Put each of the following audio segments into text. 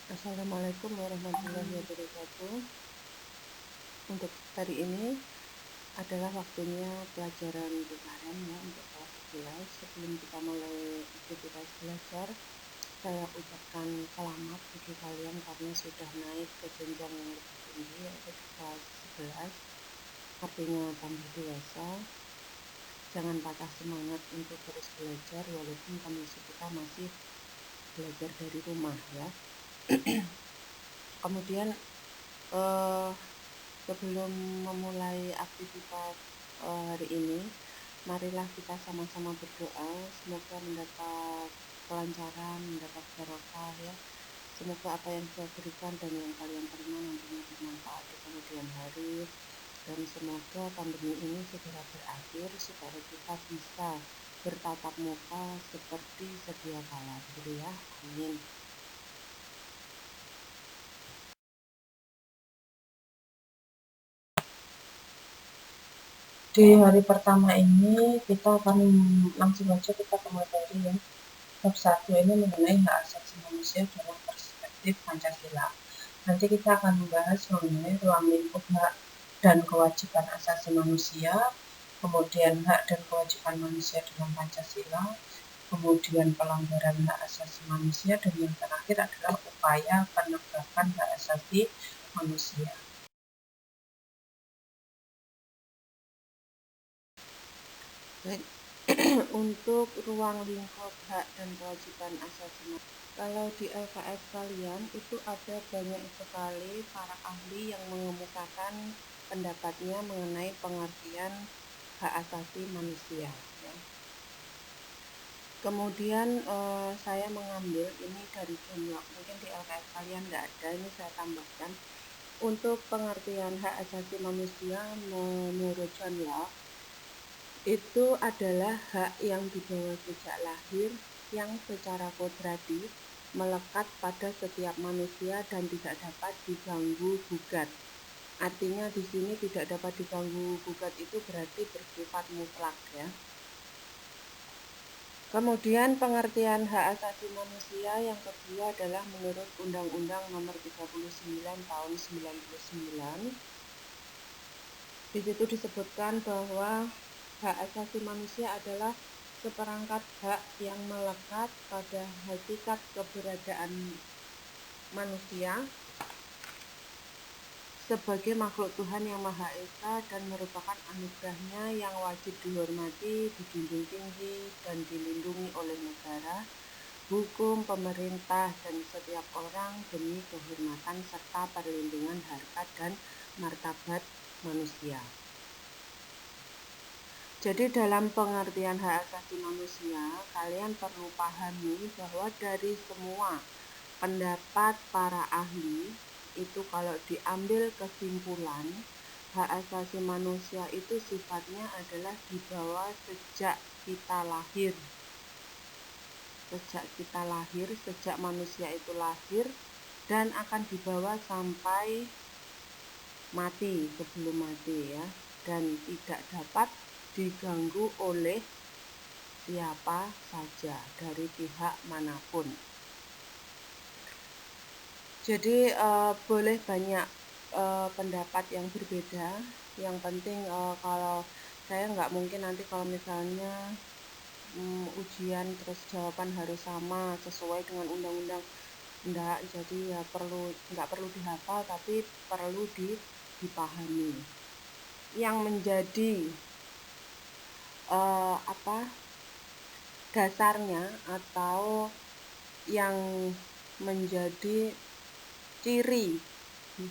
Assalamualaikum warahmatullahi wabarakatuh. Untuk hari ini adalah waktunya pelajaran kemarin ya untuk kelas 11. Sebelum kita mulai aktivitas belajar, saya ucapkan selamat bagi kalian karena sudah naik ke jenjang yang lebih tinggi yaitu di kelas 11. Artinya tambah dewasa. Jangan patah semangat untuk terus belajar walaupun kondisi kita masih belajar dari rumah ya. Kemudian sebelum memulai aktivitas hari ini, marilah kita sama-sama berdoa. Semoga mendapat kelancaran, mendapat barokah ya. Semoga apa yang saya berikan dan yang kalian terima nantinya bermanfaat di kemudian hari. Dan semoga pandemi ini segera berakhir supaya kita bisa bertatap muka seperti sedia kala gitu ya. Amin. Di hari pertama ini kita akan langsung aja kita ke materi ya. Bab 1 ini mengenai hak asasi manusia dalam perspektif Pancasila. Nanti kita akan membahas mengenai ruang lingkup hak dan kewajiban asasi manusia, kemudian hak dan kewajiban manusia dalam Pancasila, kemudian pelanggaran hak asasi manusia, dan yang terakhir adalah upaya penegakan hak asasi manusia. Untuk ruang lingkup hak dan kewajiban asasi manusia, kalau di LKS kalian itu ada banyak sekali para ahli yang mengemukakan pendapatnya mengenai pengertian hak asasi manusia ya. Kemudian saya mengambil ini dari John Locke, mungkin di LKS kalian tidak ada, ini saya tambahkan. Untuk pengertian hak asasi manusia menurut John Locke itu adalah hak yang dibawa sejak lahir yang secara kodrati melekat pada setiap manusia dan tidak dapat diganggu gugat. Artinya di sini tidak dapat diganggu gugat itu berarti bersifat mutlak ya. Kemudian pengertian hak asasi manusia yang kedua adalah menurut Undang-Undang Nomor 39 Tahun 99. Di situ disebutkan bahwa hak asasi manusia adalah seperangkat hak yang melekat pada hakikat keberadaan manusia sebagai makhluk Tuhan yang Maha Esa dan merupakan anugerahnya yang wajib dihormati, dijunjung tinggi, dan dilindungi oleh negara, hukum, pemerintah, dan setiap orang demi kehormatan serta perlindungan harkat dan martabat manusia. Jadi dalam pengertian hak asasi manusia, kalian perlu pahami bahwa dari semua pendapat para ahli, itu kalau diambil kesimpulan, hak asasi manusia itu sifatnya adalah dibawa sejak kita lahir. Sejak manusia itu lahir dan akan dibawa sampai mati, sebelum mati ya. Dan tidak dapat diganggu oleh siapa saja dari pihak manapun. Jadi boleh banyak pendapat yang berbeda. Yang penting kalau saya nggak mungkin nanti kalau misalnya ujian terus jawaban harus sama sesuai dengan undang-undang, enggak. Jadi ya nggak perlu dihafal tapi perlu dipahami. Yang menjadi dasarnya atau yang menjadi ciri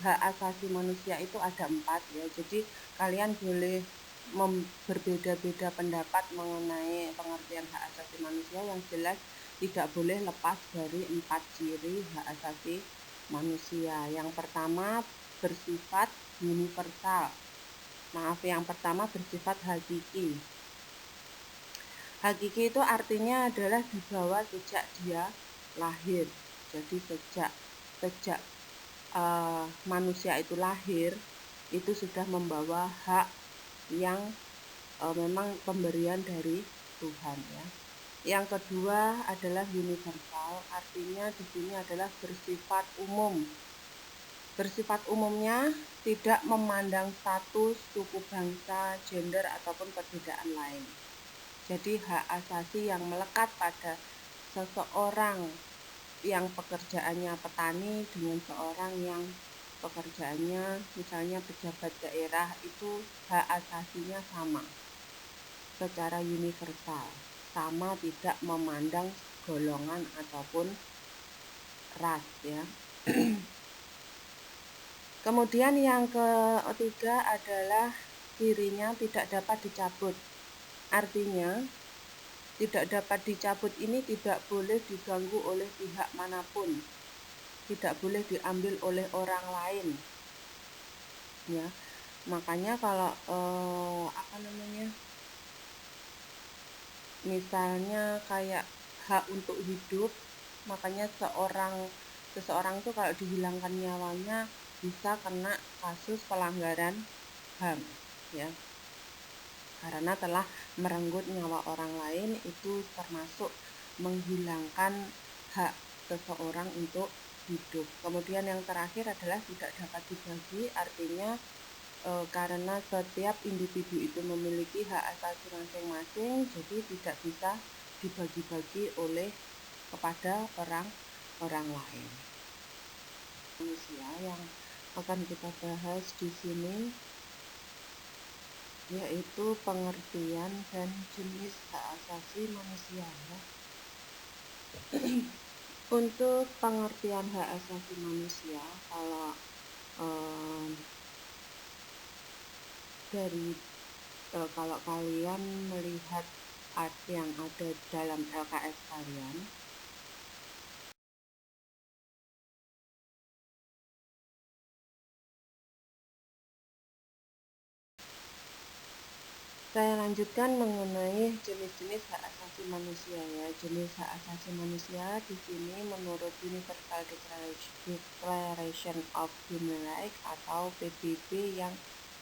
hak asasi manusia itu ada 4 ya. Jadi kalian boleh berbeda-beda pendapat mengenai pengertian hak asasi manusia, yang jelas tidak boleh lepas dari 4 ciri hak asasi manusia. Yang pertama bersifat universal. Yang pertama bersifat hakiki. Hakiki itu artinya adalah dibawa sejak dia lahir. Jadi sejak manusia itu lahir itu sudah membawa hak yang memang pemberian dari Tuhan ya. Yang kedua adalah universal, artinya di sini adalah bersifat umum. Bersifat umumnya tidak memandang status, suku bangsa, gender, ataupun perbedaan lain. Jadi hak asasi yang melekat pada seseorang yang pekerjaannya petani dengan seorang yang pekerjaannya misalnya pejabat daerah, itu hak asasinya sama secara universal, sama, tidak memandang golongan ataupun ras ya. Kemudian yang ketiga adalah dirinya tidak dapat dicabut. Artinya tidak dapat dicabut ini tidak boleh diganggu oleh pihak manapun, tidak boleh diambil oleh orang lain ya. Makanya kalau misalnya kayak hak untuk hidup, makanya seseorang tuh kalau dihilangkan nyawanya bisa kena kasus pelanggaran HAM ya, karena telah merenggut nyawa orang lain, itu termasuk menghilangkan hak seseorang untuk hidup. Kemudian yang terakhir adalah tidak dapat dibagi, artinya karena setiap individu itu memiliki hak asasi masing-masing, jadi tidak bisa dibagi-bagi oleh kepada orang lain. Manusia yang akan kita bahas di sini yaitu pengertian dan jenis hak asasi manusia ya. Untuk pengertian hak asasi manusia, kalau kalau kalian melihat yang ada dalam LKS kalian, saya lanjutkan mengenai jenis-jenis hak asasi manusia ya. Jenis hak asasi manusia di sini menurut Universal Declaration of Human Rights atau PBB yang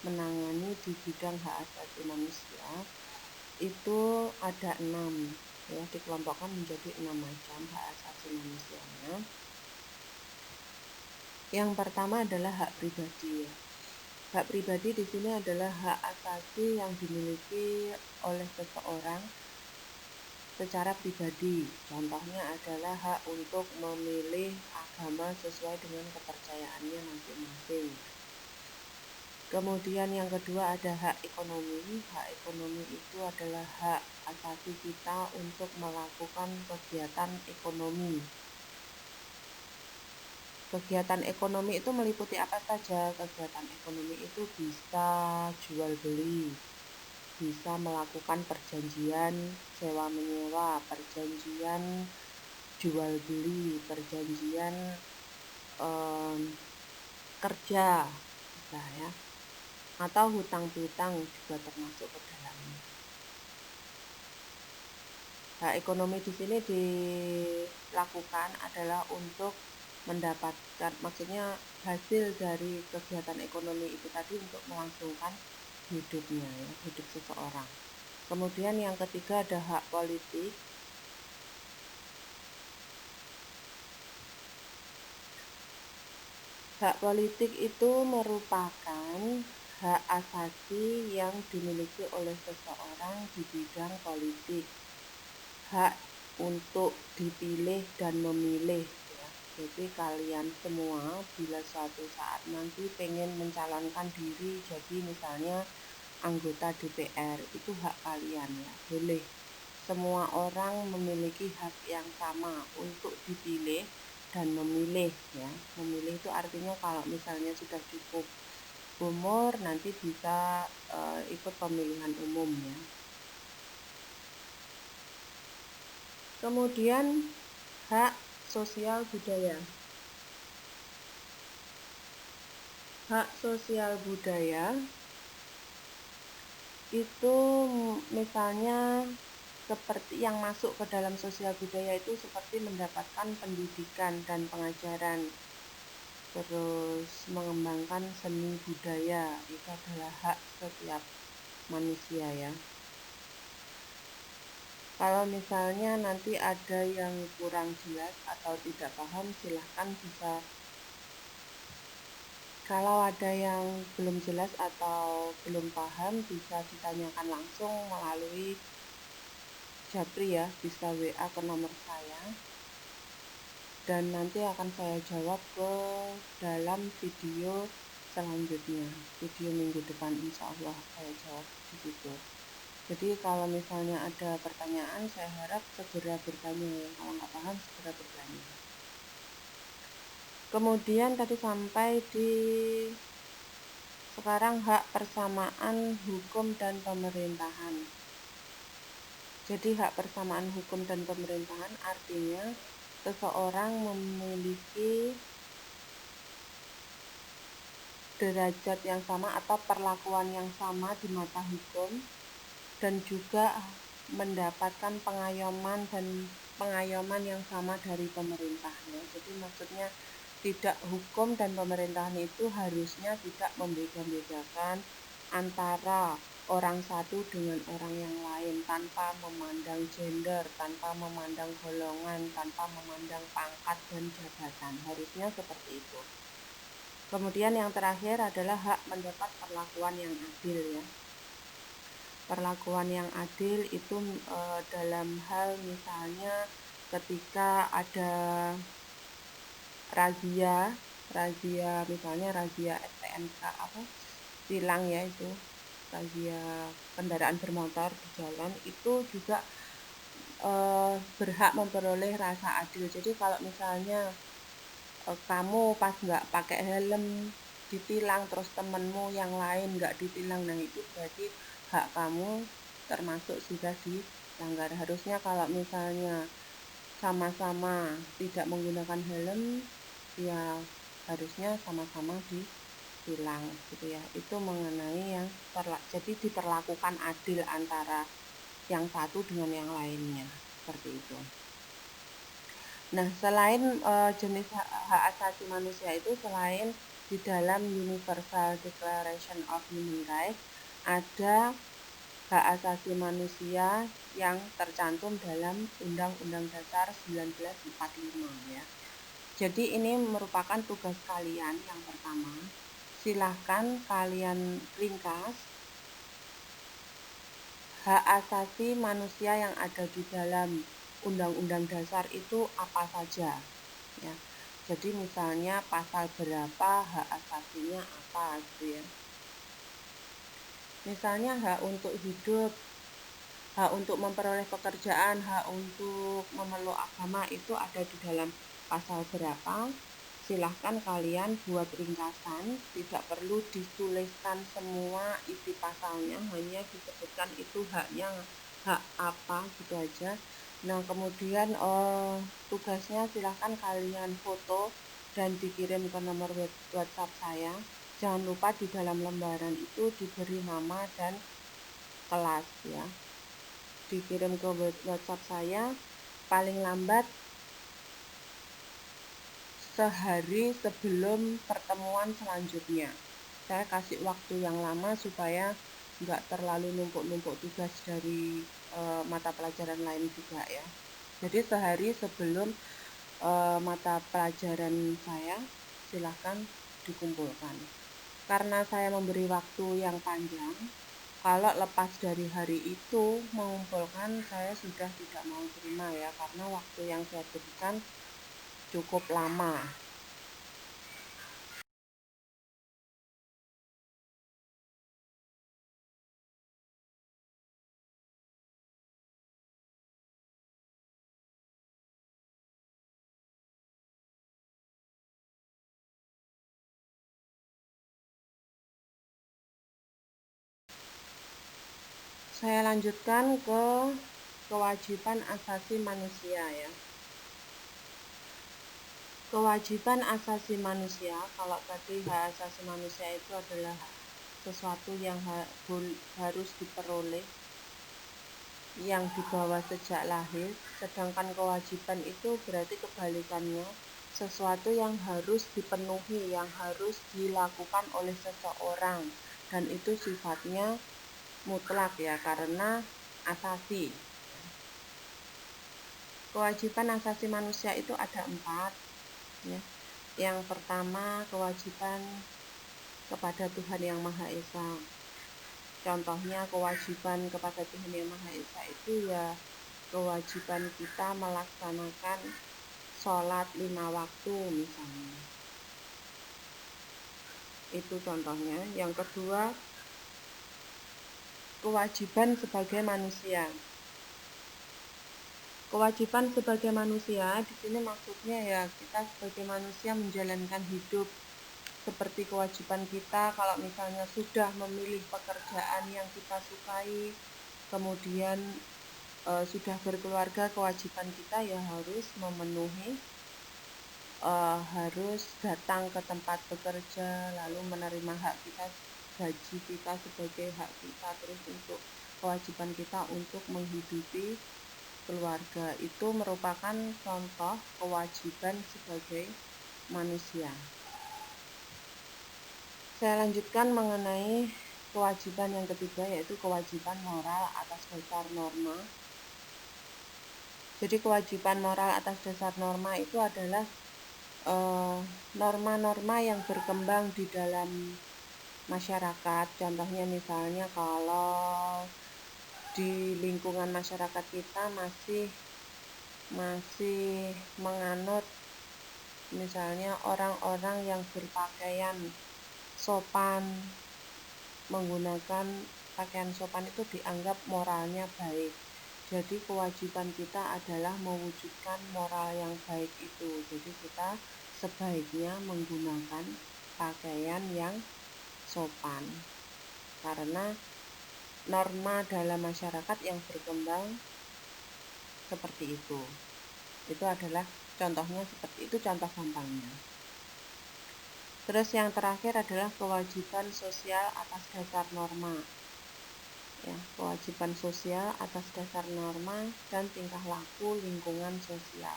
menangani di bidang hak asasi manusia itu ada 6 ya, dikelompokkan menjadi 6 macam hak asasi manusianya. Yang pertama adalah hak pribadi ya. Hak pribadi di sini adalah hak asasi yang dimiliki oleh seseorang secara pribadi. Contohnya adalah hak untuk memilih agama sesuai dengan kepercayaannya masing-masing. Kemudian yang kedua ada hak ekonomi. Hak ekonomi itu adalah hak asasi kita untuk melakukan kegiatan ekonomi. Kegiatan ekonomi itu meliputi apa saja? Kegiatan ekonomi itu bisa jual beli, bisa melakukan perjanjian sewa menyewa, perjanjian jual beli, perjanjian kerja, bisa ya, atau hutang piutang juga termasuk ke dalamnya. Hak ekonomi di sini dilakukan adalah untuk mendapatkan, maksudnya hasil dari kegiatan ekonomi itu tadi untuk melangsungkan hidupnya ya, hidup seseorang. Kemudian yang ketiga ada hak politik. Hak politik itu merupakan hak asasi yang dimiliki oleh seseorang di bidang politik. Hak untuk dipilih dan memilih ya. Jadi kalian semua bila suatu saat nanti pengen mencalonkan diri jadi misalnya anggota DPR, itu hak kalian ya, boleh. Semua orang memiliki hak yang sama untuk dipilih dan memilih ya. Memilih itu artinya kalau misalnya sudah cukup umur nanti bisa ikut pemilihan umum ya. Kemudian hak sosial budaya. Hak sosial budaya itu misalnya seperti yang masuk ke dalam sosial budaya itu seperti mendapatkan pendidikan dan pengajaran, terus mengembangkan seni budaya, itu adalah hak setiap manusia ya. Kalau misalnya nanti ada yang kurang jelas atau tidak paham, silahkan bisa. Kalau ada yang belum jelas atau belum paham, bisa ditanyakan langsung melalui Japri ya, bisa WA ke nomor saya. Dan nanti akan saya jawab ke dalam video selanjutnya. Video minggu depan insya Allah saya jawab di situ. Jadi kalau misalnya ada pertanyaan, saya harap segera bertanya ya. Kalau nggak paham, segera bertanya. Kemudian tadi sampai di sekarang hak persamaan hukum dan pemerintahan. Jadi hak persamaan hukum dan pemerintahan artinya seseorang memiliki derajat yang sama atau perlakuan yang sama di mata hukum dan juga mendapatkan pengayoman yang sama dari pemerintahnya. Jadi maksudnya tidak, hukum dan pemerintahan itu harusnya tidak membeda-bedakan antara orang satu dengan orang yang lain tanpa memandang gender, tanpa memandang golongan, tanpa memandang pangkat dan jabatan. Harusnya seperti itu. Kemudian yang terakhir adalah hak mendapat perlakuan yang adil ya. Perlakuan yang adil itu dalam hal misalnya ketika ada razia misalnya razia STNK tilang ya, itu razia kendaraan bermotor di jalan, itu juga berhak memperoleh rasa adil. Jadi kalau misalnya kamu pas nggak pakai helm ditilang, terus temenmu yang lain nggak ditilang, nah itu berarti hak kamu termasuk sudah dilanggar. Harusnya kalau misalnya sama-sama tidak menggunakan helm, ya harusnya sama-sama ditilang gitu ya. Itu mengenai yang jadi diperlakukan adil antara yang satu dengan yang lainnya, seperti itu. Nah, selain jenis hak asasi manusia itu, selain di dalam Universal Declaration of Human Rights, ada hak asasi manusia yang tercantum dalam Undang-Undang Dasar 1945 ya. Jadi ini merupakan tugas kalian yang pertama. Silahkan kalian ringkas hak asasi manusia yang ada di dalam Undang-Undang Dasar itu apa saja ya. Jadi misalnya pasal berapa, hak asasinya apa gitu ya. Misalnya hak untuk hidup, hak untuk memperoleh pekerjaan, hak untuk memeluk agama itu ada di dalam pasal berapa. Silahkan kalian buat ringkasan, tidak perlu dituliskan semua isi pasalnya, hanya disebutkan itu haknya hak apa gitu aja. Nah kemudian tugasnya silahkan kalian foto dan dikirim ke nomor WhatsApp saya. Jangan lupa di dalam lembaran itu diberi nama dan kelas ya. Dikirim ke WhatsApp saya paling lambat sehari sebelum pertemuan selanjutnya. Saya kasih waktu yang lama supaya nggak terlalu numpuk-numpuk tugas dari mata pelajaran lain juga ya. Jadi sehari sebelum mata pelajaran saya silahkan dikumpulkan. Karena saya memberi waktu yang panjang, kalau lepas dari hari itu mengumpulkan, saya sudah tidak mau terima ya, karena waktu yang saya berikan cukup lama. Saya lanjutkan ke kewajiban asasi manusia ya. Kewajiban asasi manusia, kalau tadi hak asasi manusia itu adalah sesuatu yang harus diperoleh, yang dibawa sejak lahir, sedangkan kewajiban itu berarti kebalikannya, sesuatu yang harus dipenuhi, yang harus dilakukan oleh seseorang, dan itu sifatnya mutlak ya, karena asasi. Kewajiban asasi manusia itu ada 4 ya. Yang pertama kewajiban kepada Tuhan Yang Maha Esa. Contohnya kewajiban kepada Tuhan Yang Maha Esa itu ya kewajiban kita melaksanakan sholat 5 waktu misalnya. Itu contohnya. Yang kedua, kewajiban sebagai manusia. Kewajiban sebagai manusia di sini maksudnya ya kita sebagai manusia menjalankan hidup seperti kewajiban kita kalau misalnya sudah memilih pekerjaan yang kita sukai, kemudian sudah berkeluarga, kewajiban kita ya harus memenuhi, harus datang ke tempat bekerja, lalu menerima hak kita, gaji kita sebagai hak kita, terus untuk kewajiban kita untuk menghidupi keluarga. Itu merupakan contoh kewajiban sebagai manusia. Saya lanjutkan mengenai kewajiban yang ketiga, yaitu kewajiban moral atas dasar norma. Jadi kewajiban moral atas dasar norma itu adalah norma-norma yang berkembang di dalam masyarakat. Contohnya misalnya kalau di lingkungan masyarakat kita masih menganut misalnya orang-orang yang berpakaian sopan, menggunakan pakaian sopan itu dianggap moralnya baik. Jadi kewajiban kita adalah mewujudkan moral yang baik itu. Jadi kita sebaiknya menggunakan pakaian yang sopan. Karena norma dalam masyarakat yang berkembang seperti itu. Itu adalah contohnya seperti itu, contoh gampangnya. Terus yang terakhir adalah kewajiban sosial atas dasar norma. Ya, kewajiban sosial atas dasar norma dan tingkah laku lingkungan sosial.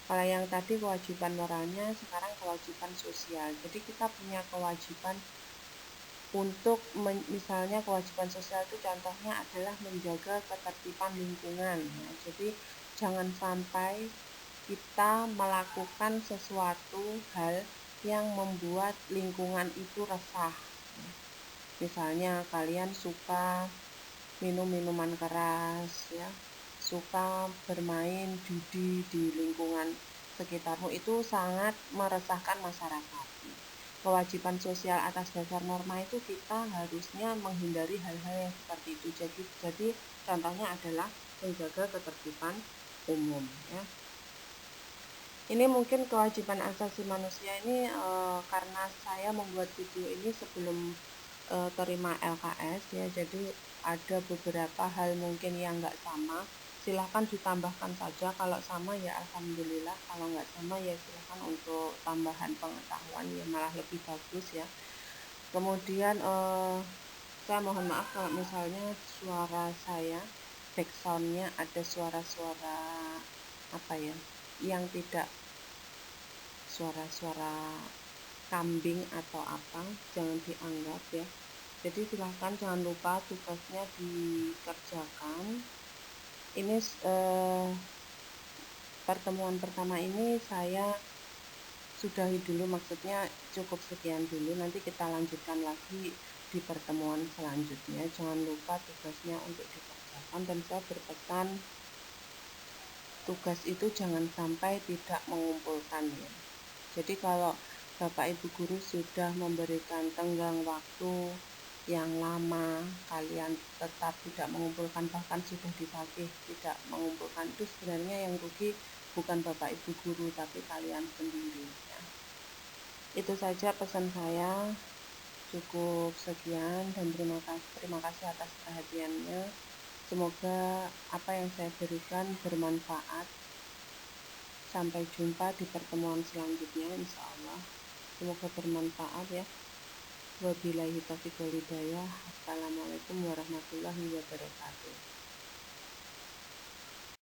Kalau yang tadi kewajiban moralnya, sekarang kewajiban sosial. Jadi kita punya kewajiban untuk misalnya kewajiban sosial itu contohnya adalah menjaga ketertiban lingkungan. Ya. Jadi jangan sampai kita melakukan sesuatu hal yang membuat lingkungan itu resah. Misalnya kalian suka minum minuman keras, ya, suka bermain judi di lingkungan sekitarmu, itu sangat meresahkan masyarakat. Kewajiban sosial atas dasar norma itu kita harusnya menghindari hal-hal yang seperti itu. Jadi contohnya adalah menjaga ketertiban umum. Ya. Ini mungkin kewajiban asasi manusia ini karena saya membuat video ini sebelum terima LKS ya, jadi ada beberapa hal mungkin yang nggak sama, silahkan ditambahkan saja. Kalau sama ya alhamdulillah, kalau nggak sama ya silahkan untuk tambahan pengetahuan ya malah lebih bagus ya. Kemudian saya mohon maaf kalau misalnya suara saya backsoundnya ada suara-suara apa ya yang tidak, suara-suara kambing atau apa, jangan dianggap ya. Jadi silahkan jangan lupa tugasnya dikerjakan. Ini pertemuan pertama ini saya sudahi dulu, maksudnya cukup sekian dulu, nanti kita lanjutkan lagi di pertemuan selanjutnya. Jangan lupa tugasnya untuk dikerjakan, dan saya berpesan tugas itu jangan sampai tidak mengumpulkan ya. Jadi kalau Bapak Ibu Guru sudah memberikan tenggang waktu yang lama, kalian tetap tidak mengumpulkan, bahkan sudah ditagih tidak mengumpulkan, itu sebenarnya yang rugi bukan Bapak Ibu Guru tapi kalian sendiri ya. Itu saja pesan saya, cukup sekian, dan terima kasih atas perhatiannya. Semoga apa yang saya berikan bermanfaat. Sampai jumpa di pertemuan selanjutnya insya Allah. Semoga bermanfaat ya. Wabillahi taufiq wal hidayah. Assalamualaikum warahmatullahi wabarakatuh.